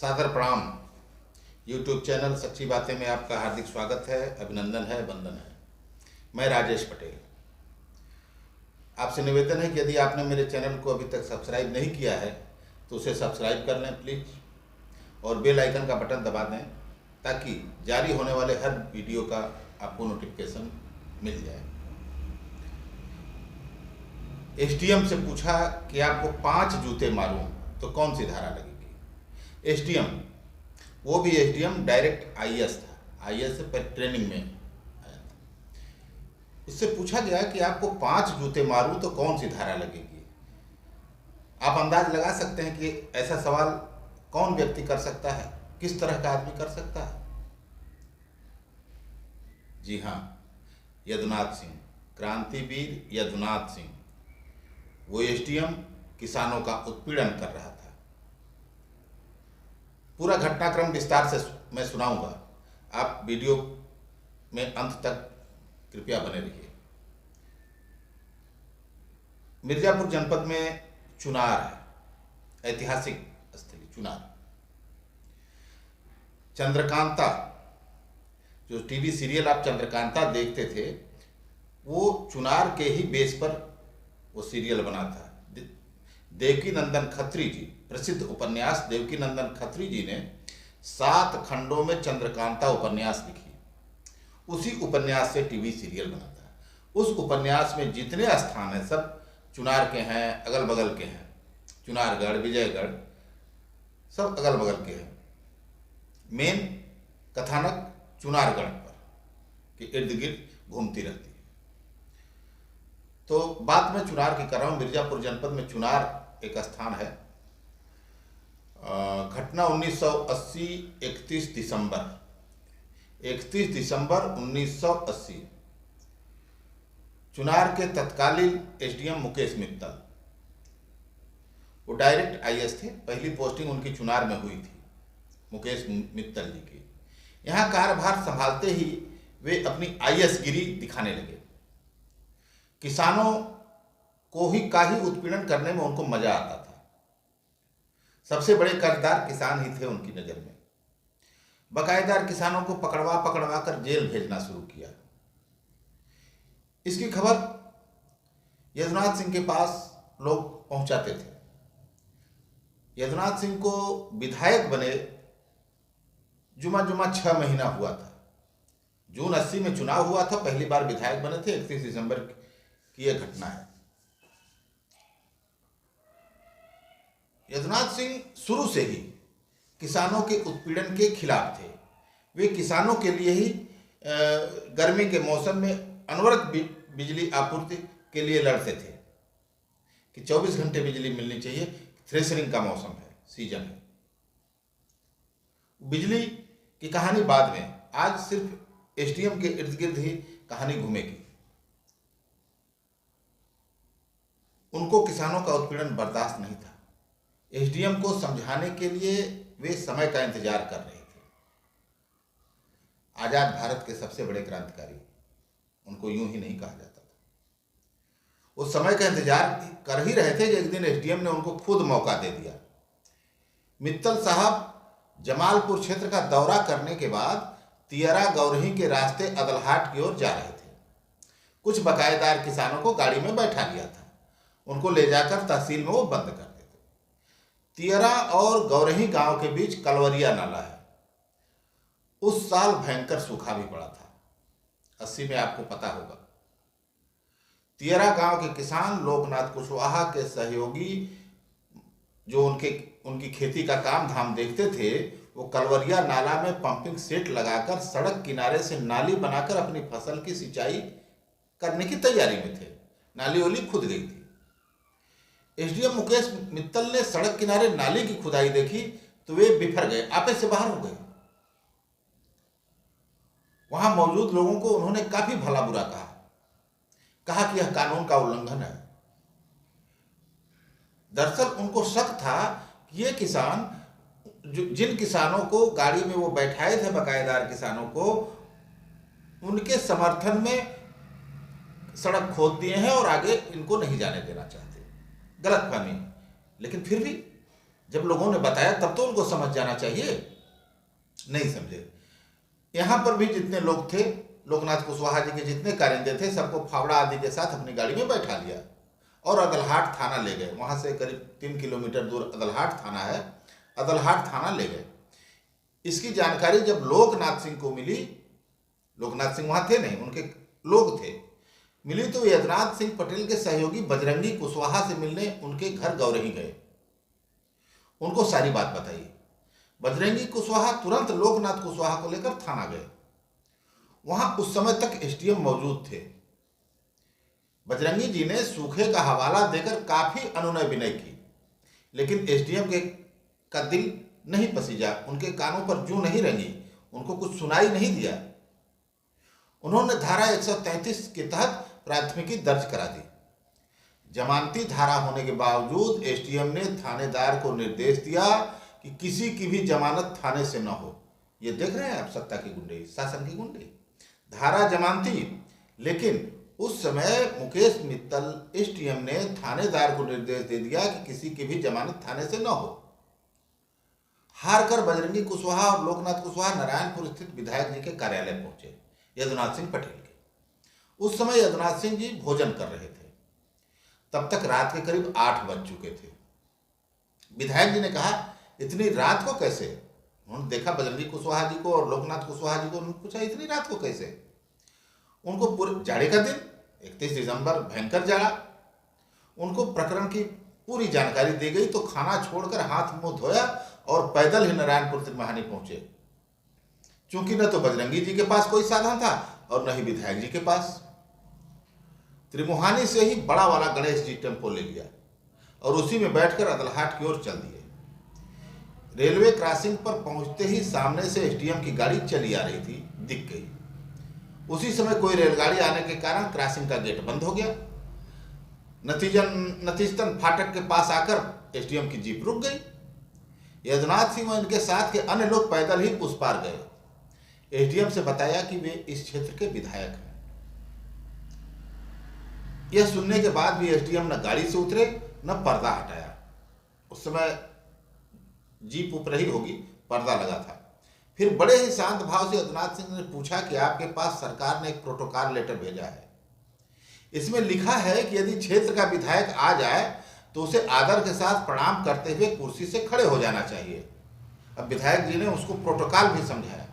सादर प्रणाम। YouTube channel सच्ची बातें में आपका हार्दिक स्वागत है, अभिनंदन है, वंदन है। मैं राजेश पटेल। आपसे निवेदन है कि यदि आपने मेरे चैनल को अभी तक सब्सक्राइब नहीं किया है तो उसे सब्सक्राइब कर लें प्लीज़, और बेल आइकन का बटन दबा दें ताकि जारी होने वाले हर वीडियो का आपको नोटिफिकेशन मिल जाए। एसडीएम से पूछा कि आपको 5 जूते मारूं तो कौन सी धारा लगेगी। एसडीएम, वो भी एसडीएम डायरेक्ट आईएएस था, आईएएस से ट्रेनिंग में आया था। उससे पूछा गया कि आपको 5 जूते मारूं तो कौन सी धारा लगेगी। आप अंदाज लगा सकते हैं कि ऐसा सवाल कौन व्यक्ति कर सकता है, किस तरह का आदमी कर सकता है। जी हाँ, यदुनाथ सिंह, क्रांतिवीर यदुनाथ सिंह। वो एसडीएम किसानों का उत्पीड़न कर रहा था। पूरा घटनाक्रम विस्तार से मैं सुनाऊंगा, आप वीडियो में अंत तक कृपया बने रहिए। मिर्जापुर जनपद में चुनार है, ऐतिहासिक स्थली चुनार। चंद्रकांता, जो टीवी सीरियल आप चंद्रकांता देखते थे, वो चुनार के ही बेस पर वो सीरियल बना था। देवकी नंदन खत्री जी, प्रसिद्ध उपन्यास देवकी नंदन खत्री जी ने 7 खंडों में चंद्रकांता उपन्यास लिखी। उसी उपन्यास से टीवी सीरियल बना था। उस उपन्यास में जितने स्थान हैं सब चुनार के हैं, अगल बगल के हैं। चुनारगढ़, विजयगढ़ सब अगल बगल के हैं। मेन कथानक चुनारगढ़ पर कि इर्द गिर्द घूमती रहती है। तो बात मैं चुनार की कर रहा हूँ। मिर्जापुर जनपद में चुनार एक स्थान है। घटना 1980, 31 दिसंबर 1980। चुनार के तत्कालीन एसडीएम मुकेश मित्तल, वो डायरेक्ट आईएएस थे। पहली पोस्टिंग उनकी चुनार में हुई थी, मुकेश मित्तल जी की। यहाँ कार्यभार संभालते ही वे अपनी आईएएस गिरी दिखाने लगे। किसानों को ही उत्पीड़न करने में उनको मजा आता था। सबसे बड़े कर्जदार किसान ही थे उनकी नज़र में। बकायेदार किसानों को पकड़वा पकड़वा कर जेल भेजना शुरू किया। इसकी खबर यदुनाथ सिंह के पास लोग पहुंचाते थे। यदुनाथ सिंह को विधायक बने जुमा 6 महीना हुआ था। जून 80 में चुनाव हुआ था, पहली बार विधायक बने थे। 31 दिसंबर की यह घटना है। यदुनाथ सिंह शुरू से ही किसानों के उत्पीड़न के खिलाफ थे। वे किसानों के लिए ही गर्मी के मौसम में अनवरत बिजली आपूर्ति के लिए लड़ते थे कि 24 घंटे बिजली मिलनी चाहिए। थ्रेशरिंग का मौसम है, सीजन है। बिजली की कहानी बाद में, आज सिर्फ एसडीएम के इर्द गिर्द ही कहानी घूमेगी। उनको किसानों का उत्पीड़न बर्दाश्त नहीं था। एसडीएम को समझाने के लिए वे समय का इंतजार कर रहे थे। आजाद भारत के सबसे बड़े क्रांतिकारी, उनको यूं ही नहीं कहा जाता था। वो समय का इंतजार कर ही रहे थे कि एक दिन एसडीएम ने उनको खुद मौका दे दिया। मित्तल साहब जमालपुर क्षेत्र का दौरा करने के बाद तियरा गौरही के रास्ते अदलहाट की ओर जा रहे थे। कुछ बकायेदार किसानों को गाड़ी में बैठा लिया था। उनको ले जाकर तहसील में वो बंद कर देते। तियरा और गौरही गांव के बीच कलवरिया नाला है। उस साल भयंकर सूखा भी पड़ा था, 80 में, आपको पता होगा। तियरा गांव के किसान लोकनाथ कुशवाहा के सहयोगी जो उनकी खेती का काम धाम देखते थे, वो कलवरिया नाला में पंपिंग सेट लगाकर सड़क किनारे से नाली बनाकर अपनी फसल की सिंचाई करने की तैयारी में थे। नाली ओली खुद गई थी। एसडीएम मुकेश मित्तल ने सड़क किनारे नाली की खुदाई देखी तो वे बिफर गए, आपे से बाहर हो गए। वहां मौजूद लोगों को उन्होंने काफी भला बुरा कहा कि यह कानून का उल्लंघन है। दरअसल उनको शक था कि ये किसान, जिन किसानों को गाड़ी में वो बैठाए थे, बकायेदार किसानों को, उनके समर्थन में सड़क खोद दिए हैं और आगे इनको नहीं जाने देना चाहते। गलतफहमी। लेकिन फिर भी जब लोगों ने बताया तब तो उनको समझ जाना चाहिए, नहीं समझे। यहाँ पर भी जितने लोग थे, लोकनाथ कुशवाहा जी के जितने कारिंदे थे, सबको फावड़ा आदि के साथ अपनी गाड़ी में बैठा लिया और अदलहाट थाना ले गए। वहाँ से करीब 3 किलोमीटर दूर अदलहाट थाना है, अदलहाट थाना ले गए। इसकी जानकारी जब लोकनाथ सिंह को मिली, लोकनाथ सिंह वहाँ थे नहीं, उनके लोग थे, मिली तो यदुनाथ सिंह पटेल के सहयोगी बजरंगी कुशवाहा से मिलने उनके घर गौरही गए। उनको सारी बात बताई। बजरंगी कुशवाहा तुरंत लोकनाथ कुशवाहा को लेकर थाना गए। वहां उस समय तक एसडीएम मौजूद थे। बजरंगी जी ने सूखे का हवाला देकर काफी अनुनय विनय की, लेकिन एसडीएम का दिल नहीं पसीजा, उनके कानों पर जूं नहीं रंगी, उनको कुछ सुनाई नहीं दिया। उन्होंने धारा 133 के तहत प्राथमिकी दर्ज करा दी। जमानती धारा होने के बावजूद एसडीएम ने थानेदार को निर्देश दिया कि किसी की भी जमानत थाने से न हो। ये देख रहे हैं आप, सत्ता की गुंडे, शासन की गुंडे। धारा जमानती, लेकिन उस समय मुकेश मित्तल एसडीएम ने थानेदार को निर्देश दे दिया कि किसी की भी जमानत थाने से न हो। हारकर बजरंगी कुशवाहा और लोकनाथ कुशवाहा नारायणपुर स्थित विधायक जी के कार्यालय पहुंचे, यदुनाथ सिंह पटेल के। उस समय यदुनाथ सिंह जी भोजन कर रहे थे। तब तक रात के करीब 8 बज चुके थे। विधायक जी ने कहा, इतनी रात को कैसे? उन्होंने देखा बजरंगी कुशवाहा जी को और लोकनाथ कुशवाहा जी को, उन्होंने पूछा इतनी रात को कैसे? उनको पूरे जाड़े का दिन, 31 दिसंबर, भयंकर जाड़ा। उनको प्रकरण की पूरी जानकारी दी गई तो खाना छोड़कर हाथ मुंह धोया और पैदल ही नारायणपुर त्रिमोहानी पहुंचे। चूंकि न तो बजरंगी जी के पास कोई साधन था और न ही विधायक जी के पास। त्रिमोहानी से ही बड़ा वाला गणेश जी टेम्पो ले लिया और उसी में बैठकर अदलहाट की ओर चल दिए। रेलवे क्रॉसिंग पर पहुंचते ही सामने से एसडीएम की गाड़ी चली आ रही थी, दिख गई। उसी समय कोई रेलगाड़ी आने के कारण क्रॉसिंग का गेट बंद हो गया। नतीजतन फाटक के पास आकर एसडीएम की जीप रुक गई। यदुनाथ सिंह और इनके साथ के अन्य लोग पैदल ही उस पार गए। एसडीएम से बताया कि वे इस क्षेत्र के विधायक हैं। यह सुनने के बाद भी एसडीएम न गाड़ी से उतरे न पर्दा हटाया। उस समय जीप ऊपर ही होगी, पर्दा लगा था। फिर बड़े ही शांत भाव से यदुनाथ सिंह ने पूछा कि आपके पास सरकार ने एक प्रोटोकॉल लेटर भेजा है, इसमें लिखा है कि यदि क्षेत्र का विधायक आ जाए तो उसे आदर के साथ प्रणाम करते हुए कुर्सी से खड़े हो जाना चाहिए। अब विधायक जी ने उसको प्रोटोकॉल भी समझाया।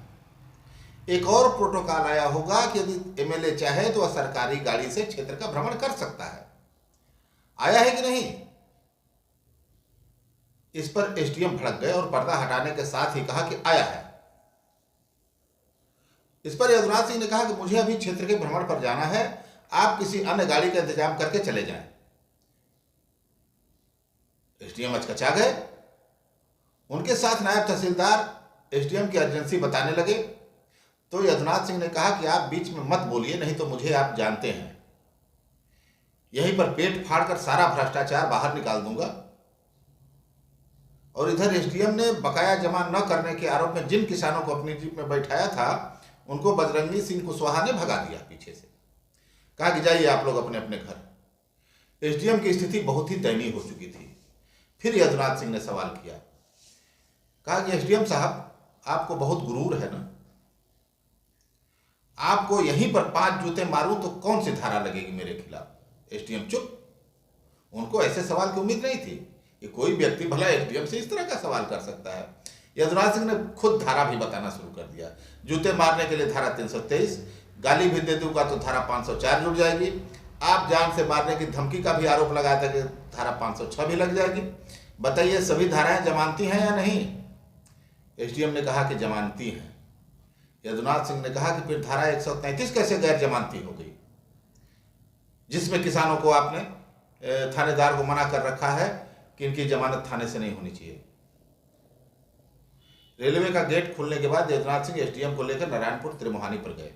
एक और प्रोटोकॉल आया होगा कि यदि एमएलए चाहे तो वह सरकारी गाड़ी से क्षेत्र का भ्रमण कर सकता है। आया है कि नहीं? इस पर एसडीएम भड़क गए और पर्दा हटाने के साथ ही कहा कि आया है। इस पर यदुनाथ सिंह ने कहा कि मुझे अभी क्षेत्र के भ्रमण पर जाना है, आप किसी अन्य गाड़ी का इंतजाम करके चले जाएं। एसडीएम अचकचा गए। उनके साथ नायब तहसीलदार एसडीएम की अर्जेंसी बताने लगे तो यदुनाथ सिंह ने कहा कि आप बीच में मत बोलिए, नहीं तो मुझे आप जानते हैं, यहीं पर पेट फाड़कर सारा भ्रष्टाचार बाहर निकाल दूंगा। और इधर एसडीएम ने बकाया जमा न करने के आरोप में जिन किसानों को अपनी जीप में बैठाया था उनको बजरंगी सिंह कुशवाहा ने भगा दिया पीछे से। कहा कि जाइए आप लोग अपने अपने घर। एसडीएम की स्थिति बहुत ही दयनीय हो चुकी थी। फिर यदुनाथ सिंह ने सवाल किया, कहा कि एसडीएम साहब, आपको बहुत गुरूर है ना? आपको यहीं पर 5 जूते मारूं तो कौन सी धारा लगेगी मेरे खिलाफ? एसडीएम चुप। उनको ऐसे सवाल की उम्मीद नहीं थी कि कोई व्यक्ति भला एसडीएम से इस तरह का सवाल कर सकता है। यदुनाथ सिंह ने खुद धारा भी बताना शुरू कर दिया। जूते मारने के लिए धारा 323, गाली भी दे दूंगा तो धारा 504 जुड़ जाएगी। आप जान से मारने की धमकी का भी आरोप लगाया था कि धारा 506 भी लग जाएगी। बताइए, सभी धाराएं जमानती हैं या नहीं? एसडीएम ने कहा कि जमानती हैं। यदुनाथ सिंह ने कहा कि फिर धारा 133 कैसे गैर जमानती हो गई, जिसमें किसानों को आपने थानेदार को मना कर रखा है कि इनकी जमानत थाने से नहीं होनी चाहिए। रेलवे का गेट खुलने के बाद यदुनाथ सिंह एसडीएम को लेकर नारायणपुर त्रिमोहानी पर गए।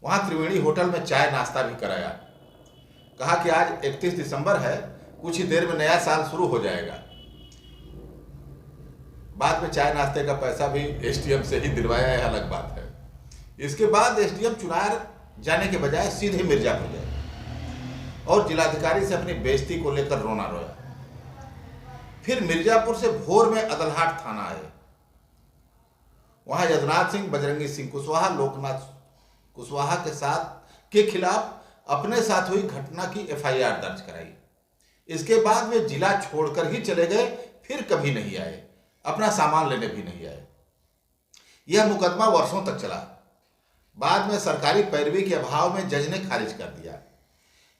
वहां त्रिवेणी होटल में चाय नाश्ता भी कराया। कहा कि आज 31 दिसंबर है, कुछ ही देर में नया साल शुरू हो जाएगा। बाद में चाय नाश्ते का पैसा भी एसडीएम से ही दिलवाया, यह अलग बात है। इसके बाद एसडीएम चुनार जाने के बजाय सीधे मिर्जापुर गए और जिलाधिकारी से अपनी बेइज्जती को लेकर रोना रोया। फिर मिर्जापुर से भोर में अदलहाट थाना आए। वहां यदुनाथ सिंह, बजरंगी सिंह कुशवाहा, लोकनाथ कुशवाहा के खिलाफ अपने साथ हुई घटना की एफआईआर दर्ज कराई। इसके बाद वे जिला छोड़कर ही चले गए, फिर कभी नहीं आए, अपना सामान लेने भी नहीं आए। यह मुकदमा वर्षों तक चला। बाद में सरकारी पैरवी के अभाव में जज ने खारिज कर दिया।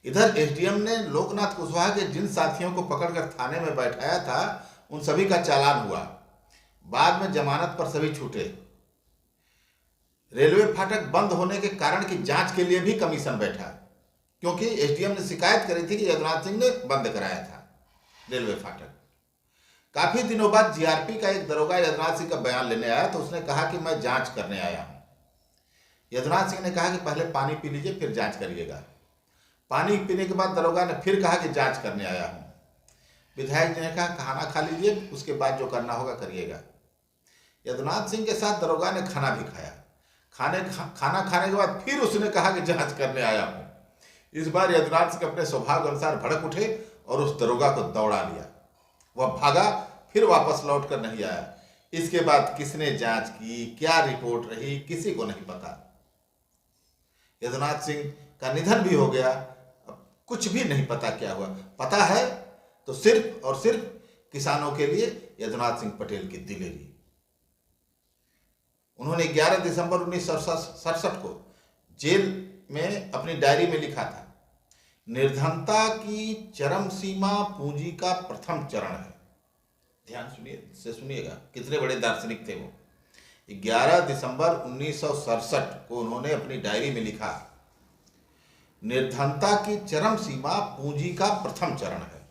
इधर एसडीएम ने लोकनाथ कुशवाहा के जिन साथियों को पकड़कर थाने में बैठाया था, उन सभी का चालान हुआ। बाद में जमानत पर सभी छूटे। रेलवे फाटक बंद होने के कारण की जांच के लिए भी कमीशन बैठा, क्योंकि एसडीएम ने शिकायत करी थी कि यदुनाथ सिंह ने बंद कराया था रेलवे फाटक। काफी दिनों बाद जीआरपी का एक दरोगा यदुनाथ सिंह का बयान लेने आया तो उसने कहा कि मैं जांच करने आया हूं। यदुनाथ सिंह ने कहा कि पहले पानी पी लीजिए, फिर जांच करिएगा। पानी पीने के बाद दरोगा ने फिर कहा कि जांच करने आया हूं। विधायक जी ने कहा खाना खा लीजिए, उसके बाद जो करना होगा करिएगा। यदुनाथ सिंह के साथ दरोगा ने खाना भी खाया। खाना खाने के बाद फिर उसने कहा कि जांच करने आया हूं। इस बार यदुनाथ सिंह अपने स्वभाव के अनुसार भड़क उठे और उस दरोगा को दौड़ा लिया। वह भागा, फिर वापस लौट कर नहीं आया। इसके बाद किसने जांच की, क्या रिपोर्ट रही, किसी को नहीं पता। यदुनाथ सिंह का निधन भी हो गया, अब कुछ भी नहीं पता क्या हुआ। पता है तो सिर्फ और सिर्फ किसानों के लिए यदुनाथ सिंह पटेल की दिलेरी। उन्होंने 11 दिसंबर 1967 को जेल में अपनी डायरी में लिखा था, निर्धनता की चरम सीमा पूंजी का प्रथम चरण है। ध्यान सुनिएगा, कितने बड़े दार्शनिक थे वो। 11 दिसंबर 1967 को उन्होंने अपनी डायरी में लिखा, निर्धनता की चरम सीमा पूंजी का प्रथम चरण है,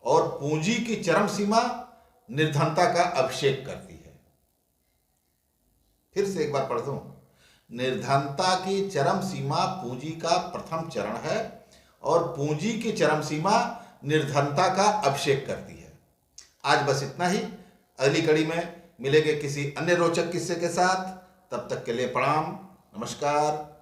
और पूंजी की चरम सीमा निर्धनता का अभिषेक करती है। फिर से एक बार पढ़ दूं, निर्धनता की चरम सीमा पूंजी का प्रथम चरण है, और पूंजी की चरम सीमा निर्धनता का अभिषेक करती है। आज बस इतना ही। अगली कड़ी में मिलेंगे किसी अन्य रोचक किस्से के साथ। तब तक के लिए प्रणाम, नमस्कार।